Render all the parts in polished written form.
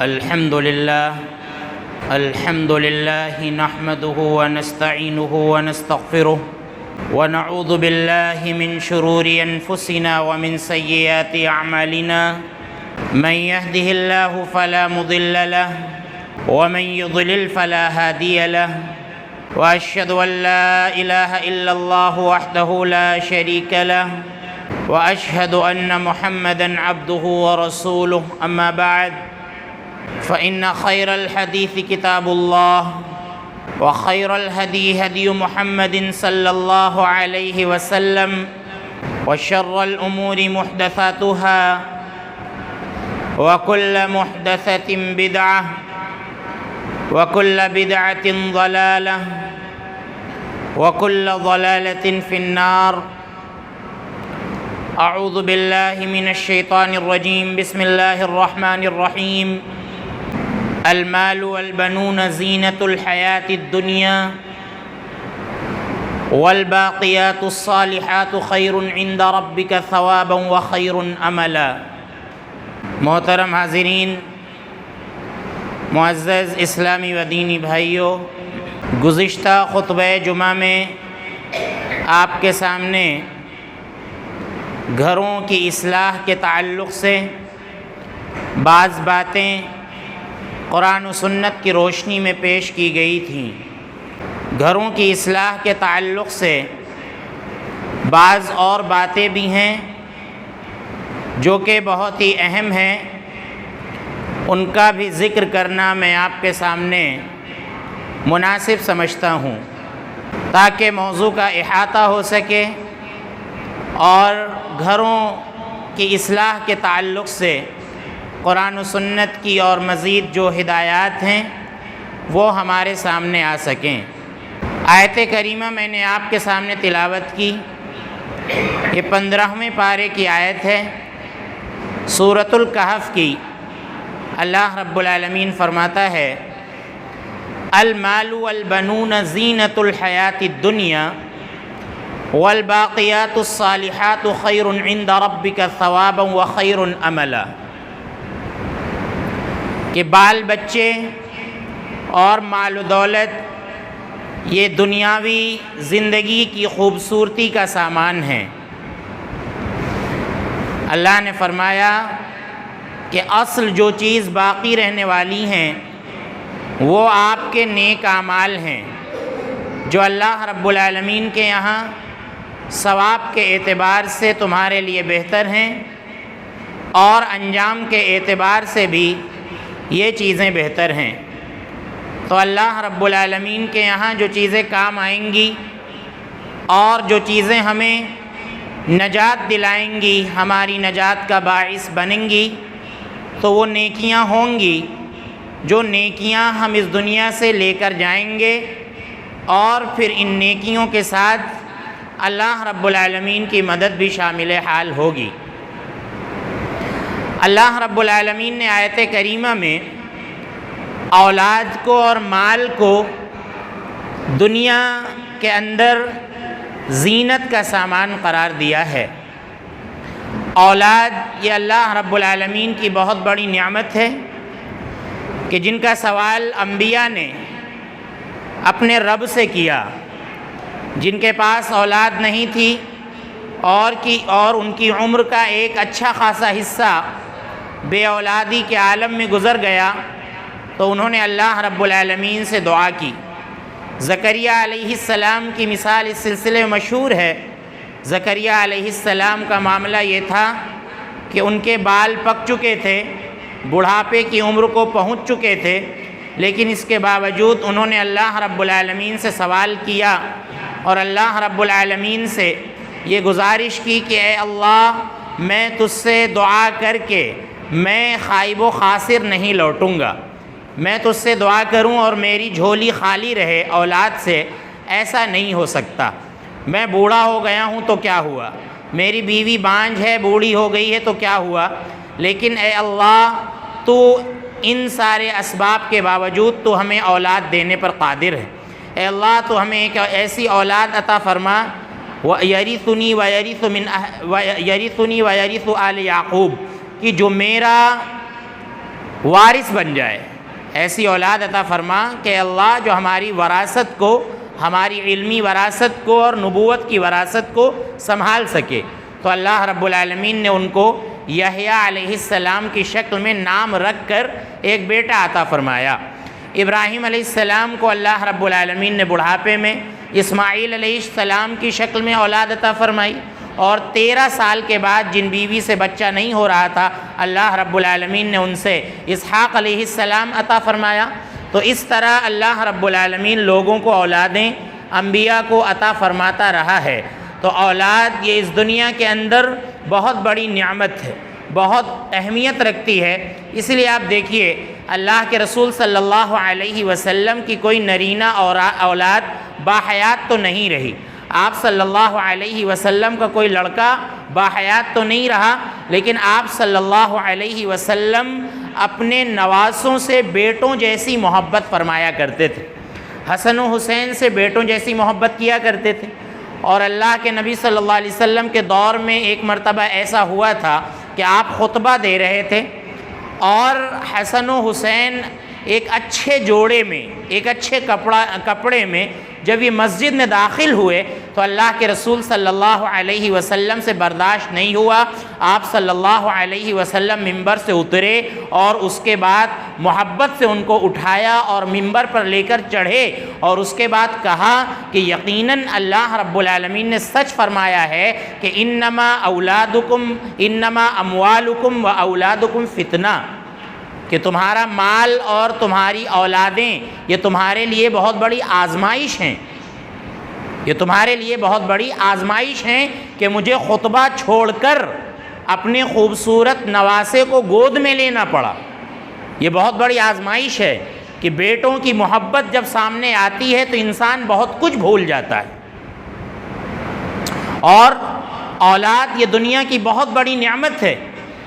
الحمد لله نحمده ونستعينه ونستغفره ونعوذ بالله من شرور أنفسنا ومن سيئات أعمالنا من يهده الله فلا مضل له ومن يضلل فلا هادي له وأشهد أن لا إله إلا الله وحده لا شريك له وأشهد أن محمدًا عبده ورسوله أما بعد فإن خير الحديث كتاب الله وخير الهدي هدي محمد صلى الله عليه وسلم وشر الأمور محدثاتها وكل محدثة بدعة وكل بدعة ضلالة وكل ضلالة في النار أعوذ بالله من الشيطان الرجيم بسم الله الرحمن الرحيم المال والبنون زينة الحياة الدنيا والباقيات الصالحات خير عند ربك ثوابا وخير املا۔ محترم حاضرین، معزز اسلامی و دینی بھائیوں، گزشتہ خطبہ جمعہ میں آپ کے سامنے گھروں کی اصلاح کے تعلق سے بعض باتیں قرآن و سنت کی روشنی میں پیش کی گئی تھیں۔ گھروں کی اصلاح کے تعلق سے بعض اور باتیں بھی ہیں جو کہ بہت ہی اہم ہیں، ان کا بھی ذکر کرنا میں آپ کے سامنے مناسب سمجھتا ہوں تاکہ موضوع کا احاطہ ہو سکے اور گھروں کی اصلاح کے تعلق سے قرآن و سنت کی اور مزید جو ہدایات ہیں وہ ہمارے سامنے آ سکیں۔ آیت کریمہ میں نے آپ کے سامنے تلاوت کی، یہ 15ویں پارے کی آیت ہے سورۃ الکہف کی۔ اللہ رب العالمین فرماتا ہے المال والبنون زینۃ الحیاۃ الدنیا والباقیات الصالحات خیر عند ربک ثوابا وخیر املا، کہ بال بچے اور مال و دولت یہ دنیاوی زندگی کی خوبصورتی کا سامان ہے۔ اللہ نے فرمایا کہ اصل جو چیز باقی رہنے والی ہیں وہ آپ کے نیک اعمال ہیں جو اللہ رب العالمین کے یہاں ثواب کے اعتبار سے تمہارے لیے بہتر ہیں اور انجام کے اعتبار سے بھی یہ چیزیں بہتر ہیں۔ تو اللہ رب العالمین کے یہاں جو چیزیں کام آئیں گی اور جو چیزیں ہمیں نجات دلائیں گی، ہماری نجات کا باعث بنیں گی، تو وہ نیکیاں ہوں گی جو نیکیاں ہم اس دنیا سے لے کر جائیں گے، اور پھر ان نیکیوں کے ساتھ اللہ رب العالمین کی مدد بھی شامل حال ہوگی۔ اللہ رب العالمین نے آیت کریمہ میں اولاد کو اور مال کو دنیا کے اندر زینت کا سامان قرار دیا ہے۔ اولاد یہ اللہ رب العالمین کی بہت بڑی نعمت ہے کہ جن کا سوال انبیاء نے اپنے رب سے کیا، جن کے پاس اولاد نہیں تھی اور ان کی عمر کا ایک اچھا خاصا حصہ بے اولادی کے عالم میں گزر گیا، تو انہوں نے اللہ رب العالمین سے دعا کی۔ زکریا علیہ السلام کی مثال اس سلسلے میں مشہور ہے۔ زکریا علیہ السلام کا معاملہ یہ تھا کہ ان کے بال پک چکے تھے، بڑھاپے کی عمر کو پہنچ چکے تھے، لیکن اس کے باوجود انہوں نے اللہ رب العالمین سے سوال کیا اور اللہ رب العالمین سے یہ گزارش کی کہ اے اللہ، میں تجھ سے دعا کر کے میں خائب و خاسر نہیں لوٹوں گا، میں تجھ سے دعا کروں اور میری جھولی خالی رہے اولاد سے، ایسا نہیں ہو سکتا۔ میں بوڑھا ہو گیا ہوں تو کیا ہوا، میری بیوی بانجھ ہے، بوڑھی ہو گئی ہے تو کیا ہوا، لیکن اے اللہ تو ان سارے اسباب کے باوجود تو ہمیں اولاد دینے پر قادر ہے۔ اے اللہ تو ہمیں ایک ایسی اولاد عطا فرما وَيَرِثُنِي وَيَرِثُ آلِ یعقوب، کہ جو میرا وارث بن جائے، ایسی اولاد عطا فرما کہ اللہ جو ہماری وراثت کو، ہماری علمی وراثت کو اور نبوت کی وراثت کو سنبھال سکے۔ تو اللہ رب العالمین نے ان کو یحییٰ علیہ السلام کی شکل میں نام رکھ کر ایک بیٹا عطا فرمایا۔ ابراہیم علیہ السلام کو اللہ رب العالمین نے بڑھاپے میں اسماعیل علیہ السلام کی شکل میں اولاد عطا فرمائی، اور 13 سال کے بعد جن بیوی سے بچہ نہیں ہو رہا تھا، اللہ رب العالمین نے ان سے اسحاق علیہ السلام عطا فرمایا۔ تو اس طرح اللہ رب العالمین لوگوں کو اولادیں، انبیاء کو عطا فرماتا رہا ہے۔ تو اولاد یہ اس دنیا کے اندر بہت بڑی نعمت ہے، بہت اہمیت رکھتی ہے۔ اس لیے آپ دیکھیے اللہ کے رسول صلی اللہ علیہ وسلم کی کوئی نرینہ اولاد باحیات تو نہیں رہی، آپ صلی اللہ علیہ وسلم کا کوئی لڑکا باحیات تو نہیں رہا، لیکن آپ صلی اللہ علیہ وسلم اپنے نواسوں سے بیٹوں جیسی محبت فرمایا کرتے تھے، حسن و حسین سے بیٹوں جیسی محبت کیا کرتے تھے۔ اور اللہ کے نبی صلی اللہ علیہ وسلم کے دور میں ایک مرتبہ ایسا ہوا تھا کہ آپ خطبہ دے رہے تھے، اور حسن و حسین ایک اچھے جوڑے میں، ایک اچھے کپڑے میں جب یہ مسجد میں داخل ہوئے تو اللہ کے رسول صلی اللہ علیہ وسلم سے برداشت نہیں ہوا۔ آپ صلی اللہ علیہ وسلم ممبر سے اترے اور اس کے بعد محبت سے ان کو اٹھایا اور ممبر پر لے کر چڑھے، اور اس کے بعد کہا کہ یقیناً اللہ رب العالمین نے سچ فرمایا ہے کہ انما اموالکم و اولادکم فتنہ، کہ تمہارا مال اور تمہاری اولادیں یہ تمہارے لیے بہت بڑی آزمائش ہیں، یہ تمہارے لیے بہت بڑی آزمائش ہیں کہ مجھے خطبہ چھوڑ کر اپنے خوبصورت نواسے کو گود میں لینا پڑا۔ یہ بہت بڑی آزمائش ہے کہ بیٹوں کی محبت جب سامنے آتی ہے تو انسان بہت کچھ بھول جاتا ہے۔ اور اولاد یہ دنیا کی بہت بڑی نعمت ہے۔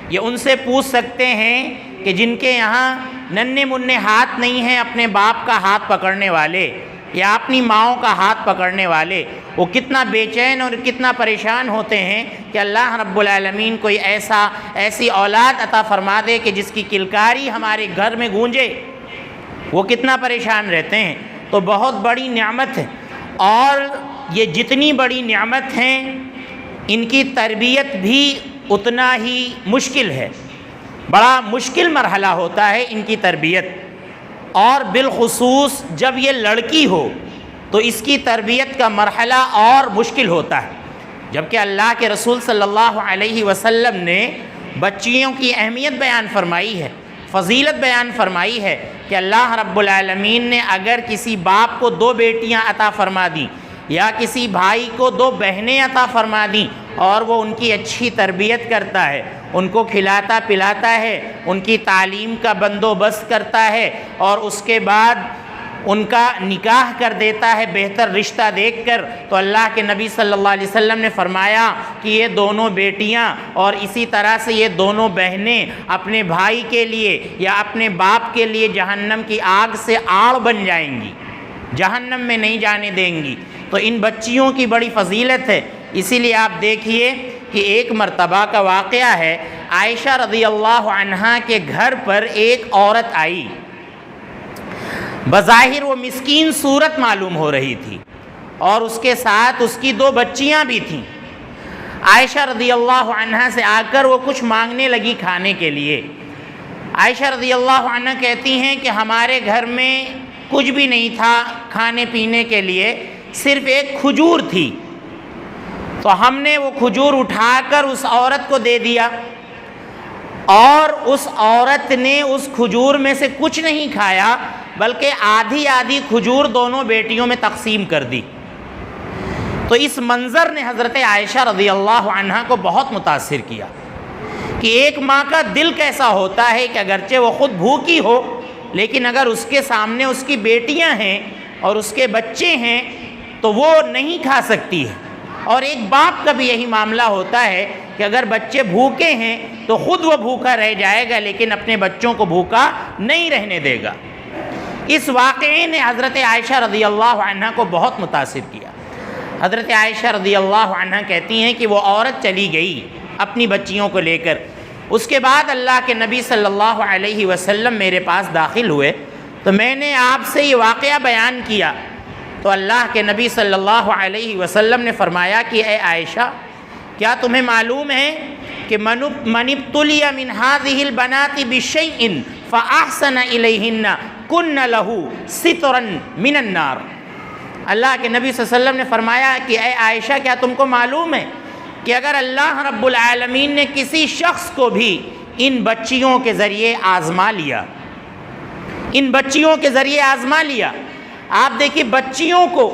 یہ ان سے پوچھ سکتے ہیں کہ جن کے یہاں ننھے منھے ہاتھ نہیں ہیں اپنے باپ کا ہاتھ پکڑنے والے یا اپنی ماؤں کا ہاتھ پکڑنے والے، وہ کتنا بے چین اور کتنا پریشان ہوتے ہیں کہ اللہ رب العالمین کوئی ایسی اولاد عطا فرما دے کہ جس کی کلکاری ہمارے گھر میں گونجے، وہ کتنا پریشان رہتے ہیں۔ تو بہت بڑی نعمت ہے، اور یہ جتنی بڑی نعمت ہیں ان کی تربیت بھی اتنا ہی مشکل ہے، بڑا مشکل مرحلہ ہوتا ہے ان کی تربیت، اور بالخصوص جب یہ لڑکی ہو تو اس کی تربیت کا مرحلہ اور مشکل ہوتا ہے۔ جبکہ اللہ کے رسول صلی اللہ علیہ وسلم نے بچیوں کی اہمیت بیان فرمائی ہے، فضیلت بیان فرمائی ہے کہ اللہ رب العالمین نے اگر کسی باپ کو 2 بیٹیاں عطا فرما دیں یا کسی بھائی کو 2 بہنیں عطا فرما دیں اور وہ ان کی اچھی تربیت کرتا ہے، ان کو کھلاتا پلاتا ہے، ان کی تعلیم کا بندوبست کرتا ہے، اور اس کے بعد ان کا نکاح کر دیتا ہے بہتر رشتہ دیکھ کر، تو اللہ کے نبی صلی اللہ علیہ وسلم نے فرمایا کہ یہ دونوں بیٹیاں اور اسی طرح سے یہ دونوں بہنیں اپنے بھائی کے لیے یا اپنے باپ کے لیے جہنم کی آگ سے آڑ بن جائیں گی، جہنم میں نہیں جانے دیں گی۔ تو ان بچیوں کی بڑی فضیلت ہے۔ اسی لیے آپ دیکھیے کہ ایک مرتبہ کا واقعہ ہے، عائشہ رضی اللہ عنہا کے گھر پر ایک عورت آئی، بظاہر وہ مسکین صورت معلوم ہو رہی تھی، اور اس کے ساتھ اس کی 2 بچیاں بھی تھیں۔ عائشہ رضی اللہ عنہا سے آ کر وہ کچھ مانگنے لگی کھانے کے لیے۔ عائشہ رضی اللہ عنہا کہتی ہیں کہ ہمارے گھر میں کچھ بھی نہیں تھا کھانے پینے کے لیے، صرف ایک کھجور تھی، تو ہم نے وہ کھجور اٹھا کر اس عورت کو دے دیا، اور اس عورت نے اس کھجور میں سے کچھ نہیں کھایا بلکہ آدھی آدھی کھجور دونوں بیٹیوں میں تقسیم کر دی۔ تو اس منظر نے حضرت عائشہ رضی اللہ عنہا کو بہت متاثر کیا کہ ایک ماں کا دل کیسا ہوتا ہے کہ اگرچہ وہ خود بھوکی ہو لیکن اگر اس کے سامنے اس کی بیٹیاں ہیں اور اس کے بچے ہیں تو وہ نہیں کھا سکتی ہے۔ اور ایک باپ کا بھی یہی معاملہ ہوتا ہے کہ اگر بچے بھوکے ہیں تو خود وہ بھوکا رہ جائے گا لیکن اپنے بچوں کو بھوکا نہیں رہنے دے گا۔ اس واقعے نے حضرت عائشہ رضی اللہ عنہ کو بہت متاثر کیا۔ حضرت عائشہ رضی اللہ عنہ کہتی ہیں کہ وہ عورت چلی گئی اپنی بچیوں کو لے کر، اس کے بعد اللہ کے نبی صلی اللہ علیہ وسلم میرے پاس داخل ہوئے تو میں نے آپ سے یہ واقعہ بیان کیا تو اللہ کے نبی صلی اللہ علیہ وسلم نے فرمایا کہ اے عائشہ، کیا تمہیں معلوم ہے کہ من ابتلی من هذه البنات بشیء فاحسن الیہن کن له سترا من النار۔ اللہ کے نبی صلی اللہ علیہ وسلم نے فرمایا کہ اے عائشہ، کیا تم کو معلوم ہے کہ اگر اللہ رب العالمین نے کسی شخص کو بھی ان بچیوں کے ذریعے آزما لیا، ان بچیوں کے ذریعے آزما لیا، آپ دیکھیے بچیوں کو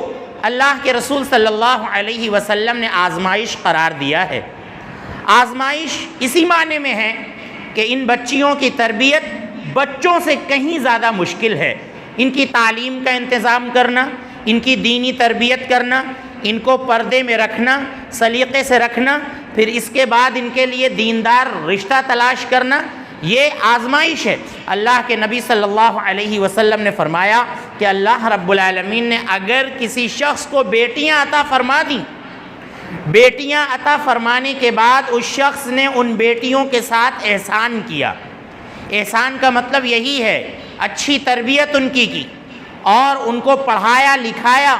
اللہ کے رسول صلی اللہ علیہ وسلم نے آزمائش قرار دیا ہے۔ آزمائش اسی معنی میں ہے کہ ان بچیوں کی تربیت بچوں سے کہیں زیادہ مشکل ہے۔ ان کی تعلیم کا انتظام کرنا، ان کی دینی تربیت کرنا، ان کو پردے میں رکھنا، سلیقے سے رکھنا، پھر اس کے بعد ان کے لیے دیندار رشتہ تلاش کرنا، یہ آزمائش ہے۔ اللہ کے نبی صلی اللہ علیہ وسلم نے فرمایا کہ اللہ رب العالمین نے اگر کسی شخص کو بیٹیاں عطا فرما دیں، بیٹیاں عطا فرمانے کے بعد اس شخص نے ان بیٹیوں کے ساتھ احسان کیا، احسان کا مطلب یہی ہے اچھی تربیت ان کی اور ان کو پڑھایا لکھایا،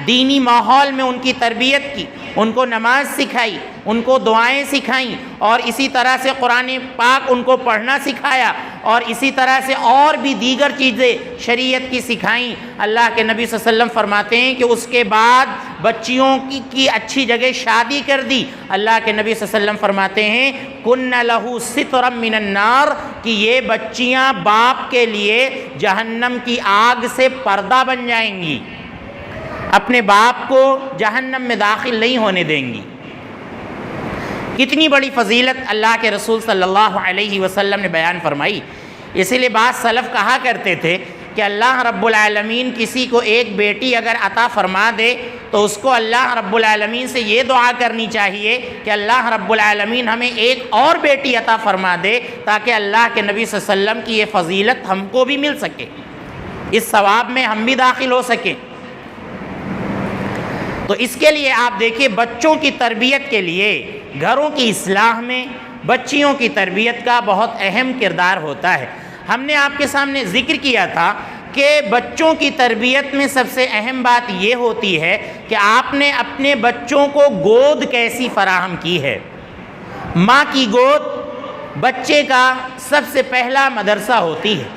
دینی ماحول میں ان کی تربیت کی، ان کو نماز سکھائی، ان کو دعائیں سکھائیں، اور اسی طرح سے قرآن پاک ان کو پڑھنا سکھایا، اور اسی طرح سے اور بھی دیگر چیزیں شریعت کی سکھائیں۔ اللہ کے نبی صلی اللہ علیہ وسلم فرماتے ہیں کہ اس کے بعد بچیوں کی اچھی جگہ شادی کر دی۔ اللہ کے نبی صلی اللہ علیہ وسلم فرماتے ہیں کن لہ سترا من النار، کہ یہ بچیاں باپ کے لیے جہنم کی آگ سے پردہ بن جائیں گی، اپنے باپ کو جہنم میں داخل نہیں ہونے دیں گی۔ کتنی بڑی فضیلت اللہ کے رسول صلی اللہ علیہ وسلم نے بیان فرمائی۔ اسی لیے بعض سلف کہا کرتے تھے کہ اللہ رب العالمین کسی کو ایک بیٹی اگر عطا فرما دے تو اس کو اللہ رب العالمین سے یہ دعا کرنی چاہیے کہ اللہ رب العالمین ہمیں ایک اور بیٹی عطا فرما دے تاکہ اللہ کے نبی صلی اللہ علیہ وسلم کی یہ فضیلت ہم کو بھی مل سکے، اس ثواب میں ہم بھی داخل ہو سکیں۔ تو اس کے لیے آپ دیکھیے بچوں کی تربیت کے لیے گھروں کی اصلاح میں بچیوں کی تربیت کا بہت اہم کردار ہوتا ہے۔ ہم نے آپ کے سامنے ذکر کیا تھا کہ بچوں کی تربیت میں سب سے اہم بات یہ ہوتی ہے کہ آپ نے اپنے بچوں کو گود کیسی فراہم کی ہے۔ ماں کی گود بچے کا سب سے پہلا مدرسہ ہوتی ہے،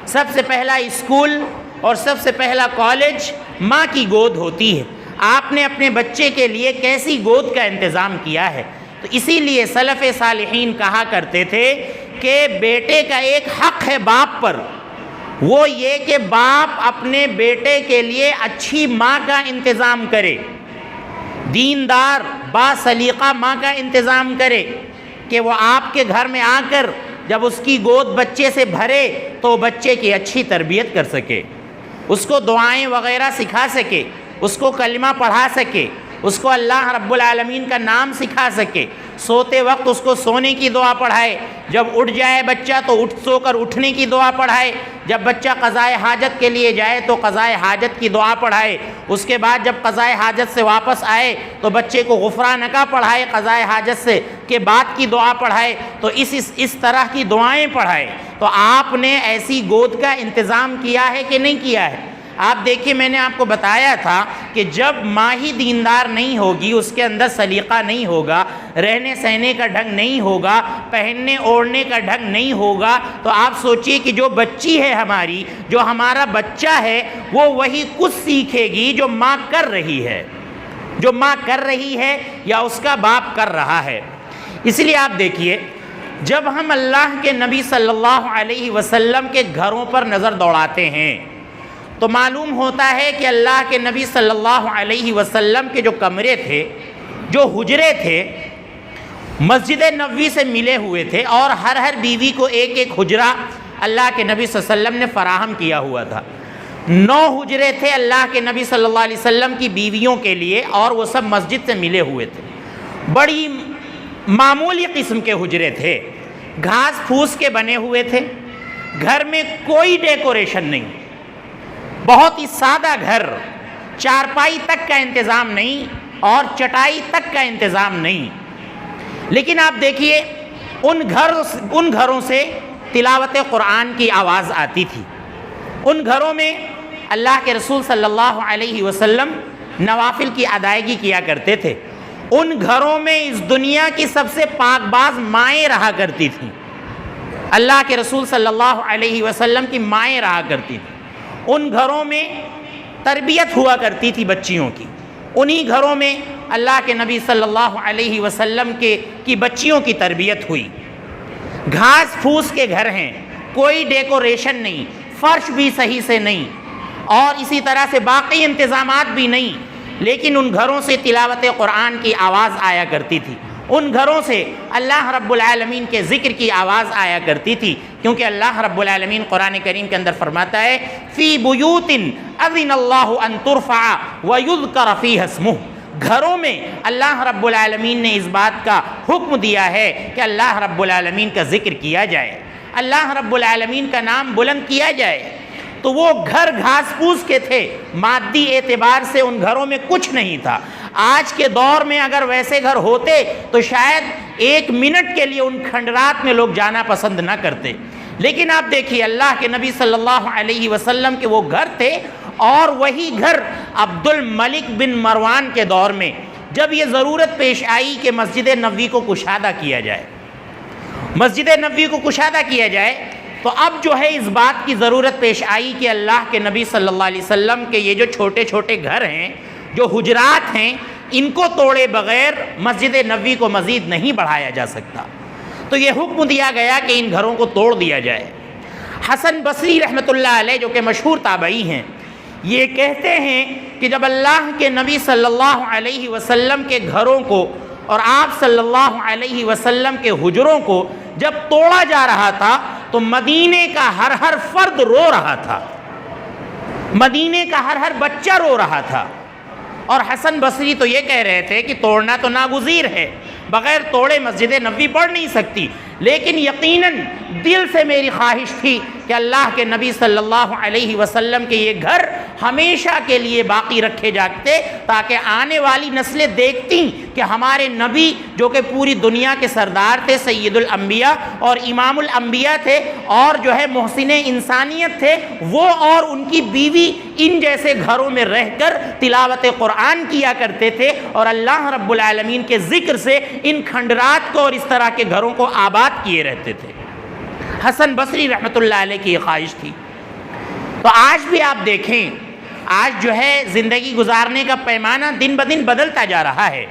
سب سے پہلا اسکول اور سب سے پہلا کالج ماں کی گود ہوتی ہے۔ آپ نے اپنے بچے کے لیے کیسی گود کا انتظام کیا ہے؟ تو اسی لیے سلف صالحین کہا کرتے تھے کہ بیٹے کا ایک حق ہے باپ پر، وہ یہ کہ باپ اپنے بیٹے کے لیے اچھی ماں کا انتظام کرے، دیندار با سلیقہ ماں کا انتظام کرے، کہ وہ آپ کے گھر میں آ کر جب اس کی گود بچے سے بھرے تو بچے کی اچھی تربیت کر سکے، اس کو دعائیں وغیرہ سکھا سکے، اس کو کلمہ پڑھا سکے، اس کو اللہ رب العالمین کا نام سکھا سکے، سوتے وقت اس کو سونے کی دعا پڑھائے، جب اٹھ جائے بچہ تو سو کر اٹھنے کی دعا پڑھائے، جب بچہ قضائے حاجت کے لیے جائے تو قضائے حاجت کی دعا پڑھائے، اس کے بعد جب قضائے حاجت سے واپس آئے تو بچے کو غفرانکا پڑھائے، قضائے حاجت سے کے بعد کی دعا پڑھائے، تو اس طرح کی دعائیں پڑھائے۔ تو آپ نے ایسی گود کا انتظام کیا ہے کہ نہیں کیا ہے؟ آپ دیکھیے میں نے آپ کو بتایا تھا کہ جب ماں ہی دیندار نہیں ہوگی، اس کے اندر سلیقہ نہیں ہوگا، رہنے سہنے کا ڈھنگ نہیں ہوگا، پہننے اوڑھنے کا ڈھنگ نہیں ہوگا، تو آپ سوچئے کہ جو بچی ہے ہماری، جو ہمارا بچہ ہے، وہ وہی کچھ سیکھے گی جو ماں کر رہی ہے، جو ماں کر رہی ہے یا اس کا باپ کر رہا ہے۔ اس لیے آپ دیکھیے جب ہم اللہ کے نبی صلی اللہ علیہ وسلم کے گھروں پر نظر دوڑاتے ہیں تو معلوم ہوتا ہے کہ اللہ کے نبی صلی اللہ علیہ وسلم کے جو کمرے تھے، جو حجرے تھے، مسجد نبوی سے ملے ہوئے تھے، اور ہر بیوی کو ایک ایک حجرہ اللہ کے نبی صلی اللہ علیہ وسلم نے فراہم کیا ہوا تھا۔ 9 حجرے تھے اللہ کے نبی صلی اللہ علیہ وسلم کی بیویوں کے لیے، اور وہ سب مسجد سے ملے ہوئے تھے۔ بڑی معمولی قسم کے حجرے تھے، گھاس پھوس کے بنے ہوئے تھے، گھر میں کوئی ڈیکوریشن نہیں، بہت ہی سادہ گھر، چارپائی تک کا انتظام نہیں اور چٹائی تک کا انتظام نہیں۔ لیکن آپ دیکھیے ان گھروں سے تلاوت قرآن کی آواز آتی تھی، ان گھروں میں اللہ کے رسول صلی اللہ علیہ وسلم نوافل کی ادائیگی کیا کرتے تھے، ان گھروں میں اس دنیا کی سب سے پاک باز مائیں رہا کرتی تھیں، اللہ کے رسول صلی اللہ علیہ وسلم کی مائیں رہا کرتی تھیں، ان گھروں میں تربیت ہوا کرتی تھی بچیوں کی، انہی گھروں میں اللہ کے نبی صلی اللہ علیہ وسلم کی بچیوں کی تربیت ہوئی۔ گھاس پھوس کے گھر ہیں، کوئی ڈیکوریشن نہیں، فرش بھی صحیح سے نہیں، اور اسی طرح سے باقی انتظامات بھی نہیں، لیکن ان گھروں سے تلاوت قرآن کی آواز آیا کرتی تھی، ان گھروں سے اللہ رب العالمین کے ذکر کی آواز آیا کرتی تھی، کیونکہ اللہ رب العالمین قرآن کریم کے اندر فرماتا ہے فی بیوت اذن اللہ ان ترفع ویذکر فیہا اسمہ، گھروں میں اللہ رب العالمین نے اس بات کا حکم دیا ہے کہ اللہ رب العالمین کا ذکر کیا جائے، اللہ رب العالمین کا نام بلند کیا جائے۔ تو وہ گھر گھاس پھوس کے تھے، مادی اعتبار سے ان گھروں میں کچھ نہیں تھا۔ آج کے دور میں اگر ویسے گھر ہوتے تو شاید ایک منٹ کے لیے ان کھنڈرات میں لوگ جانا پسند نہ کرتے، لیکن آپ دیکھیے اللہ کے نبی صلی اللہ علیہ وسلم کے وہ گھر تھے، اور وہی گھر عبد الملک بن مروان کے دور میں جب یہ ضرورت پیش آئی کہ مسجد نبوی کو کشادہ کیا جائے، مسجد نبوی کو کشادہ کیا جائے، تو اب جو ہے اس بات کی ضرورت پیش آئی کہ اللہ کے نبی صلی اللہ علیہ وسلم کے یہ جو چھوٹے چھوٹے گھر ہیں، جو حجرات ہیں، ان کو توڑے بغیر مسجد نبوی کو مزید نہیں بڑھایا جا سکتا، تو یہ حکم دیا گیا کہ ان گھروں کو توڑ دیا جائے۔ حسن بصری رحمۃ اللہ علیہ جو کہ مشہور تابعی ہیں، یہ کہتے ہیں کہ جب اللہ کے نبی صلی اللہ علیہ وسلم کے گھروں کو اور آپ صلی اللہ علیہ وسلم کے حجروں کو جب توڑا جا رہا تھا تو مدینے کا ہر فرد رو رہا تھا، مدینے کا ہر بچہ رو رہا تھا، اور حسن بصری تو یہ کہہ رہے تھے کہ توڑنا تو ناگزیر ہے، بغیر توڑے مسجد نبوی پڑھ نہیں سکتی، لیکن یقیناً دل سے میری خواہش تھی کہ اللہ کے نبی صلی اللہ علیہ وسلم کے یہ گھر ہمیشہ کے لیے باقی رکھے جاتے، تاکہ آنے والی نسلیں دیکھتی کہ ہمارے نبی جو کہ پوری دنیا کے سردار تھے، سید الانبیاء اور امام الانبیاء تھے، اور جو ہے محسن انسانیت تھے، وہ اور ان کی بیوی ان جیسے گھروں میں رہ کر تلاوت قرآن کیا کرتے تھے، اور اللہ رب العالمین کے ذکر سے ان کھنڈرات کو اور اس طرح کے گھروں کو آباد کیے رہتے تھے۔ حسن بصری رحمۃ اللہ علیہ کی یہ خواہش تھی۔ تو آج بھی آپ دیکھیں، آج جو ہے زندگی گزارنے کا پیمانہ دن بدن بدلتا جا رہا ہے،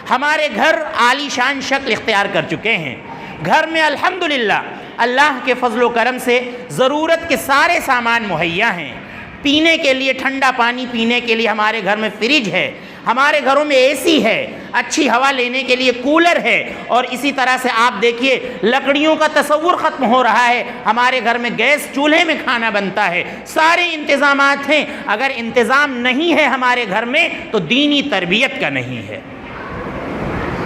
ہمارے گھر عالی شان شکل اختیار کر چکے ہیں، گھر میں الحمدللہ اللہ کے فضل و کرم سے ضرورت کے سارے سامان مہیا ہیں، پینے کے لیے ٹھنڈا پانی پینے کے لیے ہمارے گھر میں فریج ہے، ہمارے گھروں میں اے سی ہے، اچھی ہوا لینے کے لیے کولر ہے، اور اسی طرح سے آپ دیکھیے لکڑیوں کا تصور ختم ہو رہا ہے، ہمارے گھر میں گیس چولہے میں کھانا بنتا ہے، سارے انتظامات ہیں۔ اگر انتظام نہیں ہے ہمارے گھر میں تو دینی تربیت کا نہیں ہے۔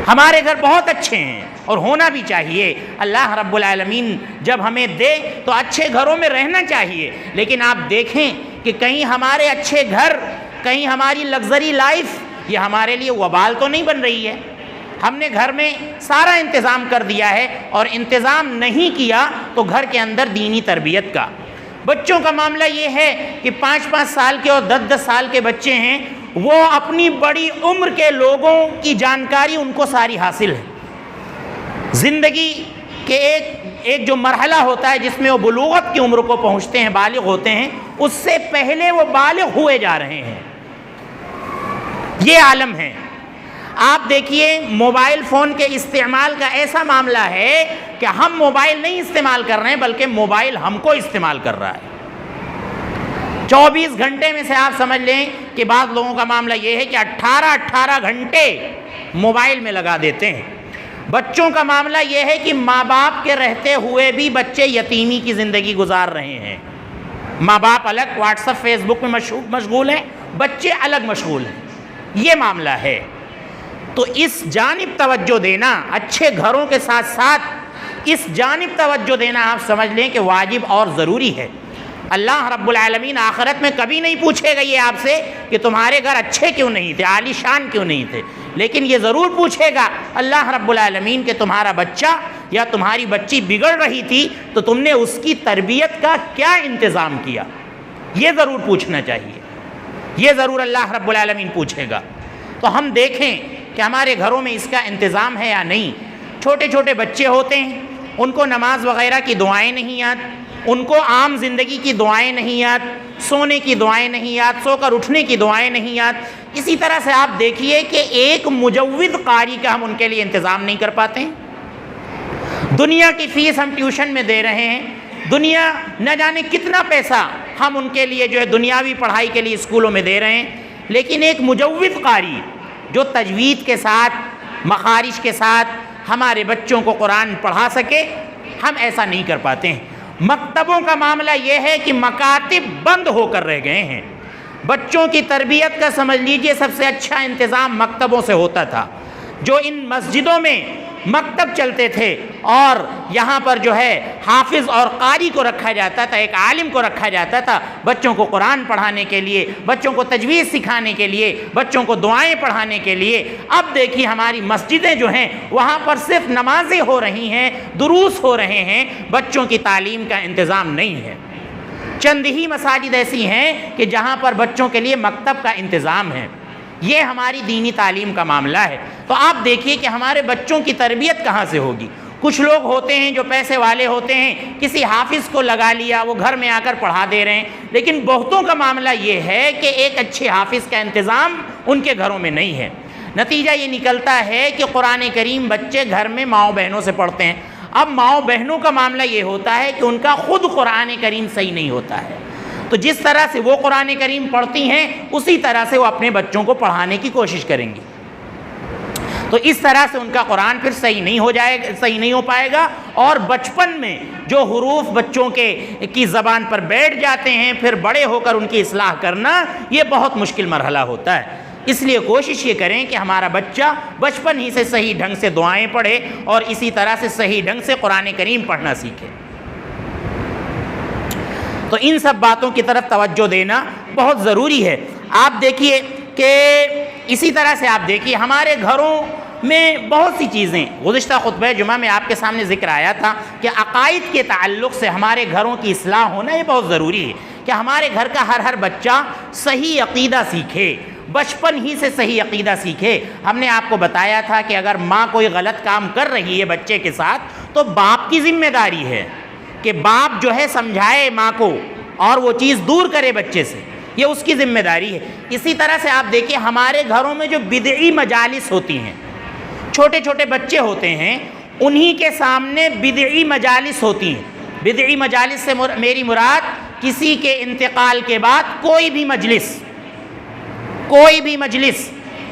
ہمارے گھر بہت اچھے ہیں اور ہونا بھی چاہیے، اللہ رب العالمین جب ہمیں دے تو اچھے گھروں میں رہنا چاہیے، لیکن آپ دیکھیں کہ کہیں ہمارے اچھے گھر، کہیں ہماری لگژری لائف یہ ہمارے لیے وبال تو نہیں بن رہی ہے۔ ہم نے گھر میں سارا انتظام کر دیا ہے اور انتظام نہیں کیا تو گھر کے اندر دینی تربیت کا۔ بچوں کا معاملہ یہ ہے کہ 5-5 سال کے اور 10-10 سال کے بچے ہیں، وہ اپنی بڑی عمر کے لوگوں کی جانکاری ان کو ساری حاصل ہے۔ زندگی کے ایک جو مرحلہ ہوتا ہے جس میں وہ بلوغت کی عمر کو پہنچتے ہیں، بالغ ہوتے ہیں، اس سے پہلے وہ بالغ ہوئے جا رہے ہیں، یہ عالم ہے۔ آپ دیکھیے موبائل فون کے استعمال کا ایسا معاملہ ہے کہ ہم موبائل نہیں استعمال کر رہے ہیں بلکہ موبائل ہم کو استعمال کر رہا ہے۔ 24 گھنٹے میں سے آپ سمجھ لیں کہ بعض لوگوں کا معاملہ یہ ہے کہ 18 گھنٹے موبائل میں لگا دیتے ہیں۔ بچوں کا معاملہ یہ ہے کہ ماں باپ کے رہتے ہوئے بھی بچے یتیمی کی زندگی گزار رہے ہیں، ماں باپ الگ واٹس ایپ فیس بک میں مشغول ہیں، بچے الگ مشغول ہیں، یہ معاملہ ہے۔ تو اس جانب توجہ دینا، اچھے گھروں کے ساتھ ساتھ اس جانب توجہ دینا آپ سمجھ لیں کہ واجب اور ضروری ہے۔ اللہ رب العالمین آخرت میں کبھی نہیں پوچھے گا یہ آپ سے کہ تمہارے گھر اچھے کیوں نہیں تھے، عالی شان کیوں نہیں تھے، لیکن یہ ضرور پوچھے گا اللہ رب العالمین کہ تمہارا بچہ یا تمہاری بچی بگڑ رہی تھی تو تم نے اس کی تربیت کا کیا انتظام کیا؟ یہ ضرور پوچھنا چاہیے، یہ ضرور اللہ رب العالمین پوچھے گا۔ تو ہم دیکھیں کہ ہمارے گھروں میں اس کا انتظام ہے یا نہیں۔ چھوٹے چھوٹے بچے ہوتے ہیں، ان کو نماز وغیرہ کی دعائیں نہیں یاد، ان کو عام زندگی کی دعائیں نہیں یاد، سونے کی دعائیں نہیں یاد، سو کر اٹھنے کی دعائیں نہیں یاد۔ اسی طرح سے آپ دیکھیے کہ ایک مجوز قاری کا ہم ان کے لیے انتظام نہیں کر پاتے ہیں۔ دنیا کی فیس ہم ٹیوشن میں دے رہے ہیں، دنیا نہ جانے کتنا پیسہ ہم ان کے لیے جو ہے دنیاوی پڑھائی کے لیے اسکولوں میں دے رہے ہیں، لیکن ایک مجوز قاری جو تجوید کے ساتھ، مخارج کے ساتھ ہمارے بچوں کو قرآن پڑھا سکے، ہم ایسا نہیں کر پاتے ہیں۔ مکتبوں کا معاملہ یہ ہے کہ مکاتب بند ہو کر رہ گئے ہیں۔ بچوں کی تربیت کا سمجھ لیجئے سب سے اچھا انتظام مکتبوں سے ہوتا تھا۔ جو ان مسجدوں میں مکتب چلتے تھے اور یہاں پر جو ہے حافظ اور قاری کو رکھا جاتا تھا، ایک عالم کو رکھا جاتا تھا بچوں کو قرآن پڑھانے کے لیے، بچوں کو تجوید سکھانے کے لیے، بچوں کو دعائیں پڑھانے کے لیے۔ اب دیکھیے ہماری مسجدیں جو ہیں وہاں پر صرف نمازیں ہو رہی ہیں، دروس ہو رہے ہیں، بچوں کی تعلیم کا انتظام نہیں ہے۔ چند ہی مساجد ایسی ہیں کہ جہاں پر بچوں کے لیے مکتب کا انتظام ہے۔ یہ ہماری دینی تعلیم کا معاملہ ہے۔ تو آپ دیکھیے کہ ہمارے بچوں کی تربیت کہاں سے ہوگی؟ کچھ لوگ ہوتے ہیں جو پیسے والے ہوتے ہیں، کسی حافظ کو لگا لیا، وہ گھر میں آ کر پڑھا دے رہے ہیں، لیکن بہتوں کا معاملہ یہ ہے کہ ایک اچھے حافظ کا انتظام ان کے گھروں میں نہیں ہے۔ نتیجہ یہ نکلتا ہے کہ قرآن کریم بچے گھر میں ماؤں بہنوں سے پڑھتے ہیں۔ اب ماؤں بہنوں کا معاملہ یہ ہوتا ہے کہ ان کا خود قرآن کریم صحیح نہیں ہوتا ہے، تو جس طرح سے وہ قرآن کریم پڑھتی ہیں اسی طرح سے وہ اپنے بچوں کو پڑھانے کی کوشش کریں گی، تو اس طرح سے ان کا قرآن پھر صحیح نہیں ہو پائے گا، اور بچپن میں جو حروف بچوں کی زبان پر بیٹھ جاتے ہیں پھر بڑے ہو کر ان کی اصلاح کرنا یہ بہت مشکل مرحلہ ہوتا ہے۔ اس لیے کوشش یہ کریں کہ ہمارا بچہ بچپن ہی سے صحیح ڈھنگ سے دعائیں پڑھے اور اسی طرح سے صحیح ڈھنگ سے قرآن کریم پڑھنا سیکھے۔ تو ان سب باتوں کی طرف توجہ دینا بہت ضروری ہے۔ آپ دیکھیے کہ اسی طرح سے آپ دیکھیے ہمارے گھروں میں بہت سی چیزیں، گزشتہ خطبہ جمعہ میں آپ کے سامنے ذکر آیا تھا کہ عقائد کے تعلق سے ہمارے گھروں کی اصلاح ہونا یہ بہت ضروری ہے کہ ہمارے گھر کا ہر بچہ صحیح عقیدہ سیکھے، بچپن ہی سے صحیح عقیدہ سیکھے۔ ہم نے آپ کو بتایا تھا کہ اگر ماں کوئی غلط کام کر رہی ہے بچے کے ساتھ تو باپ کی ذمہ داری ہے کہ باپ جو ہے سمجھائے ماں کو اور وہ چیز دور کرے بچے سے، یہ اس کی ذمہ داری ہے۔ اسی طرح سے آپ دیکھیں ہمارے گھروں میں جو بدعی مجالس ہوتی ہیں، چھوٹے چھوٹے بچے ہوتے ہیں انہی کے سامنے بدعی مجالس ہوتی ہیں۔ بدعی مجالس سے میری مراد کسی کے انتقال کے بعد کوئی بھی مجلس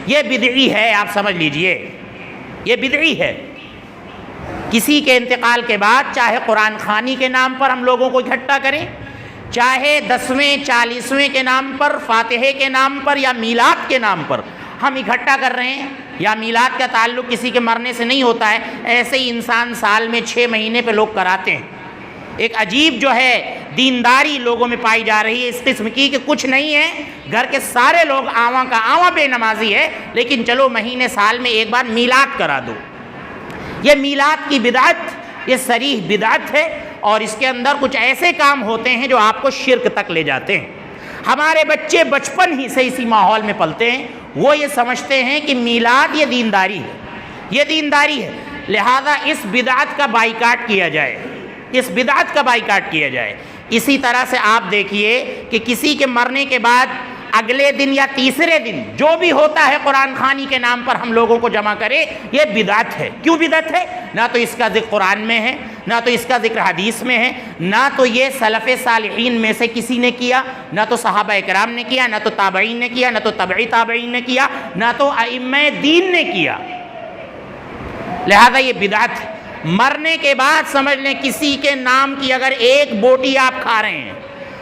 یہ بدعی ہے، آپ سمجھ لیجئے یہ بدعی ہے۔ کسی کے انتقال کے بعد چاہے قرآن خوانی کے نام پر ہم لوگوں کو اکٹھا کریں، چاہے 10ویں 40ویں کے نام پر، فاتحے کے نام پر یا میلاد کے نام پر ہم اکٹھا کر رہے ہیں، یا میلاد کا تعلق کسی کے مرنے سے نہیں ہوتا ہے، ایسے ہی انسان سال میں 6 مہینے پہ لوگ کراتے ہیں۔ ایک عجیب جو ہے دینداری لوگوں میں پائی جا رہی ہے اس قسم کی کہ کچھ نہیں ہے، گھر کے سارے لوگ آواں کا آواں بے نمازی ہے، لیکن چلو مہینے سال میں ایک بار میلاد کرا دو۔ یہ میلاد کی بدعت یہ صریح بدعت ہے، اور اس کے اندر کچھ ایسے کام ہوتے ہیں جو آپ کو شرک تک لے جاتے ہیں۔ ہمارے بچے بچپن ہی سے اسی ماحول میں پلتے ہیں، وہ یہ سمجھتے ہیں کہ میلاد یہ دینداری ہے، یہ دینداری ہے، لہذا اس بدعت کا بائیکاٹ کیا جائے، اس بدعت کا بائیکاٹ کیا جائے۔ اسی طرح سے آپ دیکھیے کہ کسی کے مرنے کے بعد اگلے دن یا تیسرے دن جو بھی ہوتا ہے قرآن خوانی کے نام پر ہم لوگوں کو جمع کرے، یہ بدعت ہے۔ کیوں بدعت ہے؟ نہ تو اس کا ذکر قرآن میں ہے، نہ تو اس کا ذکر حدیث میں ہے، نہ تو یہ سلف صالحین میں سے کسی نے کیا، نہ تو صحابہ کرام نے کیا، نہ تو تابعین نے کیا، نہ تو تبعی تابعین نے کیا، نہ تو ائمہ دین نے کیا، لہذا یہ بدعت ہے۔ مرنے کے بعد سمجھ لیں کسی کے نام کی اگر ایک بوٹی آپ کھا رہے ہیں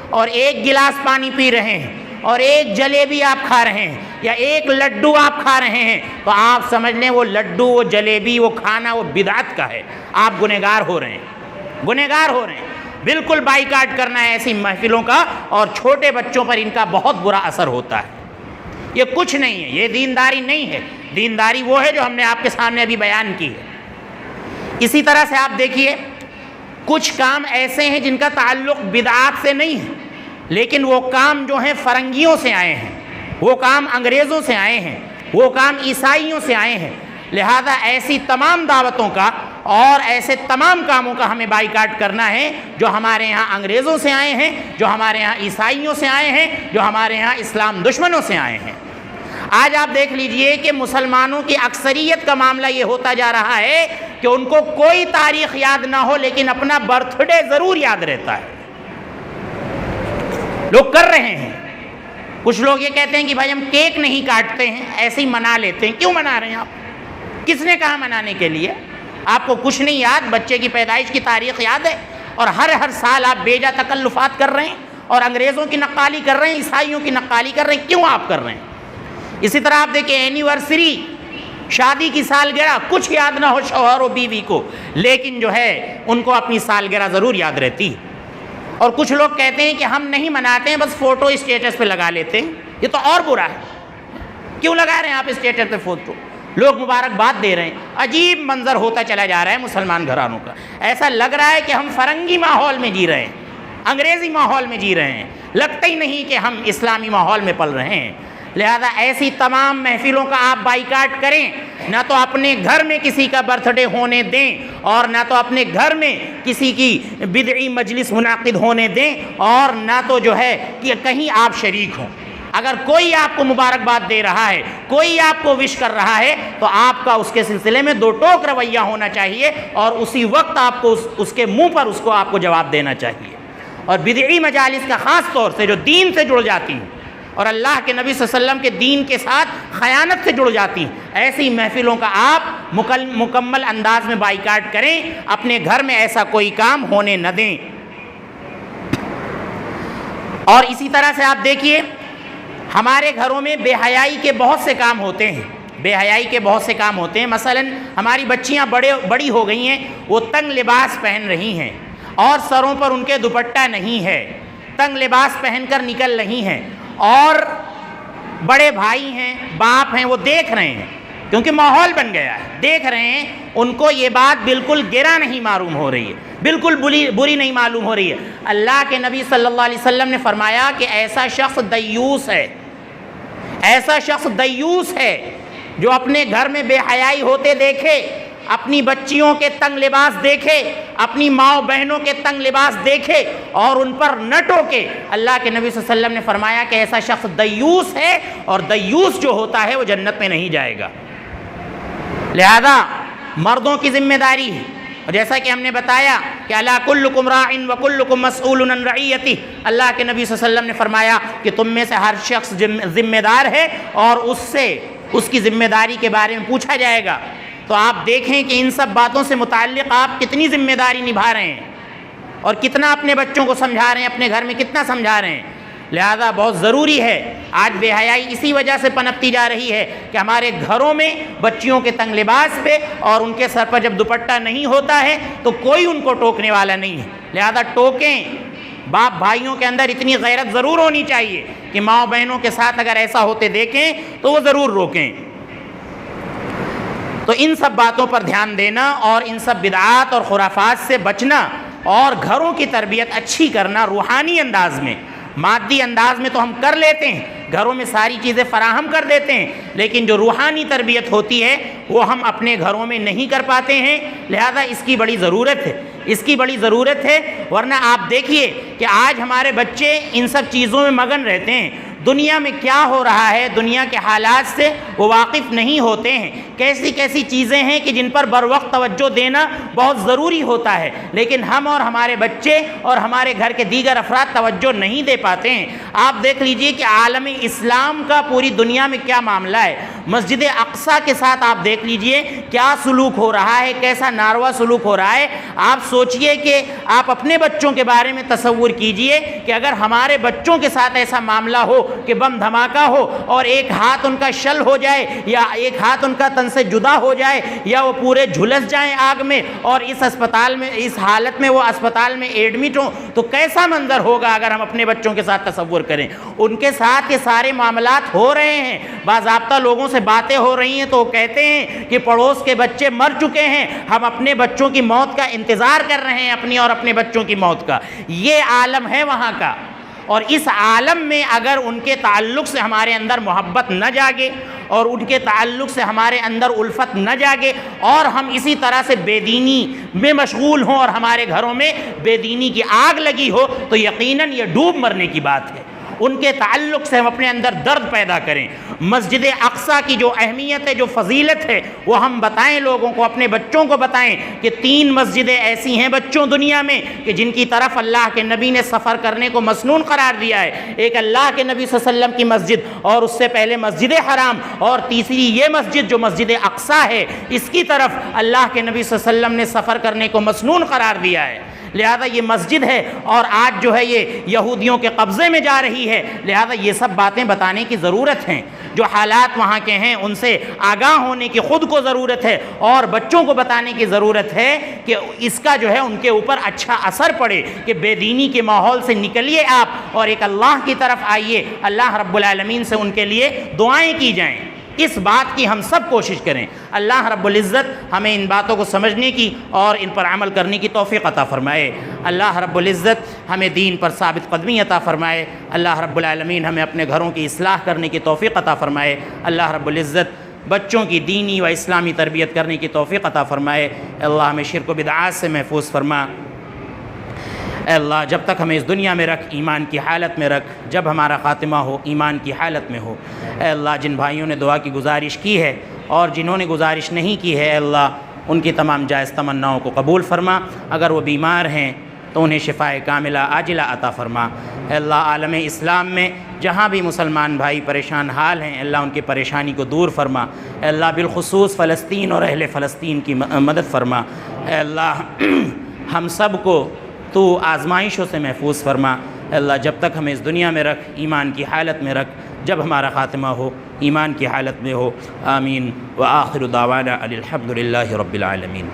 اور ایک گلاس پانی پی رہے ہیں اور ایک جلیبی آپ کھا رہے ہیں یا ایک لڈو آپ کھا رہے ہیں، تو آپ سمجھ لیں وہ لڈو، وہ جلیبی، وہ کھانا وہ بدعت کا ہے، آپ گنہگار ہو رہے ہیں، گنہگار ہو رہے ہیں۔ بالکل بائیکاٹ کرنا ہے ایسی محفلوں کا، اور چھوٹے بچوں پر ان کا بہت برا اثر ہوتا ہے۔ یہ کچھ نہیں ہے، یہ دینداری نہیں ہے۔ دینداری وہ ہے جو ہم نے آپ کے سامنے ابھی بیان کی ہے۔ اسی طرح سے آپ دیکھیے کچھ کام ایسے ہیں جن کا تعلق بدعات سے نہیں ہے، لیکن وہ کام جو ہیں فرنگیوں سے آئے ہیں، وہ کام انگریزوں سے آئے ہیں، وہ کام عیسائیوں سے آئے ہیں، لہذا ایسی تمام دعوتوں کا اور ایسے تمام کاموں کا ہمیں بائیکاٹ کرنا ہے جو ہمارے یہاں انگریزوں سے آئے ہیں، جو ہمارے یہاں عیسائیوں سے آئے ہیں، جو ہمارے یہاں اسلام دشمنوں سے آئے ہیں۔ آج آپ دیکھ لیجئے کہ مسلمانوں کی اکثریت کا معاملہ یہ ہوتا جا رہا ہے کہ ان کو کوئی تاریخ یاد نہ ہو لیکن اپنا برتھ ڈے ضرور یاد رہتا ہے۔ لوگ کر رہے ہیں، کچھ لوگ یہ کہتے ہیں کہ بھائی ہم کیک نہیں کاٹتے ہیں، ایسے ہی منا لیتے ہیں۔ کیوں منا رہے ہیں آپ؟ کس نے کہا منانے کے لیے؟ آپ کو کچھ نہیں یاد، بچے کی پیدائش کی تاریخ یاد ہے، اور ہر سال آپ بیجا تکلفات کر رہے ہیں اور انگریزوں کی نقالی کر رہے ہیں، عیسائیوں کی نقالی کر رہے ہیں۔ کیوں آپ کر رہے ہیں؟ اسی طرح آپ دیکھیں اینیورسری، شادی کی سالگرہ، کچھ یاد نہ ہو شوہر و بیوی کو، لیکن جو ہے ان کو اپنی سالگرہ ضرور یاد رہتی۔ اور کچھ لوگ کہتے ہیں کہ ہم نہیں مناتے ہیں، بس فوٹو اسٹیٹس پہ لگا لیتے ہیں۔ یہ تو اور برا ہے۔ کیوں لگا رہے ہیں آپ اسٹیٹس پہ فوٹو؟ لوگ مبارکباد دے رہے ہیں۔ عجیب منظر ہوتا چلا جا رہا ہے مسلمان گھرانوں کا، ایسا لگ رہا ہے کہ ہم فرنگی ماحول میں جی رہے ہیں، انگریزی ماحول میں جی رہے ہیں، لگتا ہی نہیں کہ ہم اسلامی ماحول میں پل رہے ہیں۔ لہذا ایسی تمام محفلوں کا آپ بائیکاٹ کریں، نہ تو اپنے گھر میں کسی کا برتھ ڈے ہونے دیں، اور نہ تو اپنے گھر میں کسی کی بدعی مجلس منعقد ہونے دیں، اور نہ تو جو ہے کہ کہیں آپ شریک ہوں۔ اگر کوئی آپ کو مبارکباد دے رہا ہے، کوئی آپ کو وش کر رہا ہے، تو آپ کا اس کے سلسلے میں دو ٹوک رویہ ہونا چاہیے، اور اسی وقت آپ کو اس کے منہ پر اس کو آپ کو جواب دینا چاہیے۔ اور بدعی مجالس کا خاص طور سے جو دین سے جڑ جاتی ہیں اور اللہ کے نبی صلی اللہ علیہ وسلم کے دین کے ساتھ خیانت سے جڑ جاتی ہیں، ایسی محفلوں کا آپ مکمل انداز میں بائیکاٹ کریں، اپنے گھر میں ایسا کوئی کام ہونے نہ دیں۔ اور اسی طرح سے آپ دیکھیے ہمارے گھروں میں بے حیائی کے بہت سے کام ہوتے ہیں، بے حیائی کے بہت سے کام ہوتے ہیں۔ مثلا ہماری بچیاں بڑی ہو گئی ہیں، وہ تنگ لباس پہن رہی ہیں اور سروں پر ان کے دوپٹہ نہیں ہے، تنگ لباس پہن کر نکل رہی ہیں، اور بڑے بھائی ہیں، باپ ہیں، وہ دیکھ رہے ہیں، کیونکہ ماحول بن گیا ہے، دیکھ رہے ہیں، ان کو یہ بات بالکل گرا نہیں معلوم ہو رہی ہے، بالکل بری نہیں معلوم ہو رہی ہے۔ اللہ کے نبی صلی اللہ علیہ وسلم نے فرمایا کہ ایسا شخص دیوس ہے، ایسا شخص دیوس ہے جو اپنے گھر میں بے حیائی ہوتے دیکھے، اپنی بچیوں کے تنگ لباس دیکھے، اپنی ماں بہنوں کے تنگ لباس دیکھے اور ان پر نہ ٹوکے۔ اللہ کے نبی صلی اللہ علیہ وسلم نے فرمایا کہ ایسا شخص دیوس ہے، اور دیوس جو ہوتا ہے وہ جنت میں نہیں جائے گا۔ لہذا مردوں کی ذمہ داری ہے، اور جیسا کہ ہم نے بتایا کہ الا کلکم راع وکلکم مسئول عن رعیتہ، اللہ کے نبی صلی اللہ علیہ وسلم نے فرمایا کہ تم میں سے ہر شخص ذمہ دار ہے اور اس سے اس کی ذمہ داری کے بارے میں پوچھا جائے گا۔ تو آپ دیکھیں کہ ان سب باتوں سے متعلق آپ کتنی ذمہ داری نبھا رہے ہیں اور کتنا اپنے بچوں کو سمجھا رہے ہیں، اپنے گھر میں کتنا سمجھا رہے ہیں۔ لہذا بہت ضروری ہے، آج بے حیائی اسی وجہ سے پنپتی جا رہی ہے کہ ہمارے گھروں میں بچیوں کے تنگ لباس پہ اور ان کے سر پر جب دوپٹہ نہیں ہوتا ہے تو کوئی ان کو ٹوکنے والا نہیں ہے۔ لہذا ٹوکیں، باپ بھائیوں کے اندر اتنی غیرت ضرور ہونی چاہیے کہ ماں بہنوں کے ساتھ اگر ایسا ہوتے دیکھیں تو وہ ضرور روکیں۔ تو ان سب باتوں پر دھیان دینا اور ان سب بدعات اور خرافات سے بچنا، اور گھروں کی تربیت اچھی کرنا روحانی انداز میں، مادی انداز میں تو ہم کر لیتے ہیں، گھروں میں ساری چیزیں فراہم کر دیتے ہیں، لیکن جو روحانی تربیت ہوتی ہے وہ ہم اپنے گھروں میں نہیں کر پاتے ہیں۔ لہذا اس کی بڑی ضرورت ہے، اس کی بڑی ضرورت ہے، ورنہ آپ دیکھیے کہ آج ہمارے بچے ان سب چیزوں میں مگن رہتے ہیں، دنیا میں کیا ہو رہا ہے، دنیا کے حالات سے وہ واقف نہیں ہوتے ہیں، کیسی کیسی چیزیں ہیں کہ جن پر بر وقت توجہ دینا بہت ضروری ہوتا ہے، لیکن ہم اور ہمارے بچے اور ہمارے گھر کے دیگر افراد توجہ نہیں دے پاتے ہیں۔ آپ دیکھ لیجئے کہ عالم اسلام کا پوری دنیا میں کیا معاملہ ہے، مسجد اقصیٰ کے ساتھ آپ دیکھ لیجئے کیا سلوک ہو رہا ہے، کیسا ناروا سلوک ہو رہا ہے۔ آپ سوچئے کہ آپ اپنے بچوں کے بارے میں تصور کیجئے کہ اگر ہمارے بچوں کے ساتھ ایسا معاملہ ہو کہ بم دھماکہ ہو اور ایک ہاتھ ان کا شل ہو جائے یا ایک ہاتھ ان کا تن سے جدا ہو جائے یا وہ پورے جھلس جائیں آگ میں اور اس اسپتال میں، اس حالت میں وہ اسپتال میں ایڈمٹ ہوں، تو کیسا منظر ہوگا اگر ہم اپنے بچوں کے ساتھ تصور کریں۔ ان کے ساتھ یہ سارے معاملات ہو رہے ہیں، باضابطہ لوگوں سے سے باتیں ہو رہی ہیں تو وہ کہتے ہیں کہ پڑوس کے بچے مر چکے ہیں، ہم اپنے بچوں کی موت کا انتظار کر رہے ہیں، اپنی اور اپنے بچوں کی موت کا۔ یہ عالم ہے وہاں کا، اور اس عالم میں اگر ان کے تعلق سے ہمارے اندر محبت نہ جاگے اور ان کے تعلق سے ہمارے اندر الفت نہ جاگے اور ہم اسی طرح سے بے دینی میں مشغول ہوں اور ہمارے گھروں میں بے دینی کی آگ لگی ہو، تو یقیناً یہ ڈوب مرنے کی بات ہے۔ ان کے تعلق سے ہم اپنے اندر درد پیدا کریں۔ مسجد اقصیٰ کی جو اہمیت ہے، جو فضیلت ہے، وہ ہم بتائیں لوگوں کو، اپنے بچوں کو بتائیں کہ 3 مسجدیں ایسی ہیں بچوں دنیا میں کہ جن کی طرف اللہ کے نبی نے سفر کرنے کو مسنون قرار دیا ہے۔ ایک اللہ کے نبی صلی اللہ علیہ وسلم کی مسجد، اور اس سے پہلے مسجد حرام، اور تیسری یہ مسجد جو مسجد اقصیٰ ہے، اس کی طرف اللہ کے نبی صلی اللہ علیہ وسلم نے سفر کرنے کو مسنون قرار دیا ہے۔ لہذا یہ مسجد ہے اور آج جو ہے یہ یہودیوں کے قبضے میں جا رہی ہے، لہذا یہ سب باتیں بتانے کی ضرورت ہیں۔ جو حالات وہاں کے ہیں ان سے آگاہ ہونے کی خود کو ضرورت ہے، اور بچوں کو بتانے کی ضرورت ہے کہ اس کا جو ہے ان کے اوپر اچھا اثر پڑے، کہ بے دینی کے ماحول سے نکلیے آپ اور ایک اللہ کی طرف آئیے، اللہ رب العالمین سے ان کے لیے دعائیں کی جائیں۔ اس بات کی ہم سب کوشش کریں۔ اللہ رب العزت ہمیں ان باتوں کو سمجھنے کی اور ان پر عمل کرنے کی توفیق عطا فرمائے۔ اللہ رب العزت ہمیں دین پر ثابت قدمی عطا فرمائے۔ اللہ رب العالمین ہمیں اپنے گھروں کی اصلاح کرنے کی توفیق عطا فرمائے۔ اللہ رب العزت بچوں کی دینی و اسلامی تربیت کرنے کی توفیق عطا فرمائے۔ اللہ ہمیں شرک و بدعات سے محفوظ فرما۔ اے اللہ جب تک ہمیں اس دنیا میں رکھ، ایمان کی حالت میں رکھ، جب ہمارا خاتمہ ہو ایمان کی حالت میں ہو۔ اے اللہ جن بھائیوں نے دعا کی گزارش کی ہے اور جنہوں نے گزارش نہیں کی ہے، اے اللہ ان کی تمام جائز تمناؤں کو قبول فرما۔ اگر وہ بیمار ہیں تو انہیں شفائے کاملہ عاجلہ عطا فرما۔ اے اللہ عالم اسلام میں جہاں بھی مسلمان بھائی پریشان حال ہیں، اللہ ان کی پریشانی کو دور فرما۔ اے اللہ بالخصوص فلسطین اور اہل فلسطین کی مدد فرما۔ اے اللہ ہم سب کو تو آزمائشوں سے محفوظ فرما۔ اے اللہ جب تک ہمیں اس دنیا میں رکھ، ایمان کی حالت میں رکھ، جب ہمارا خاتمہ ہو ایمان کی حالت میں ہو۔ آمین۔ وآخر دعوانا الحمد للہ رب العالمین۔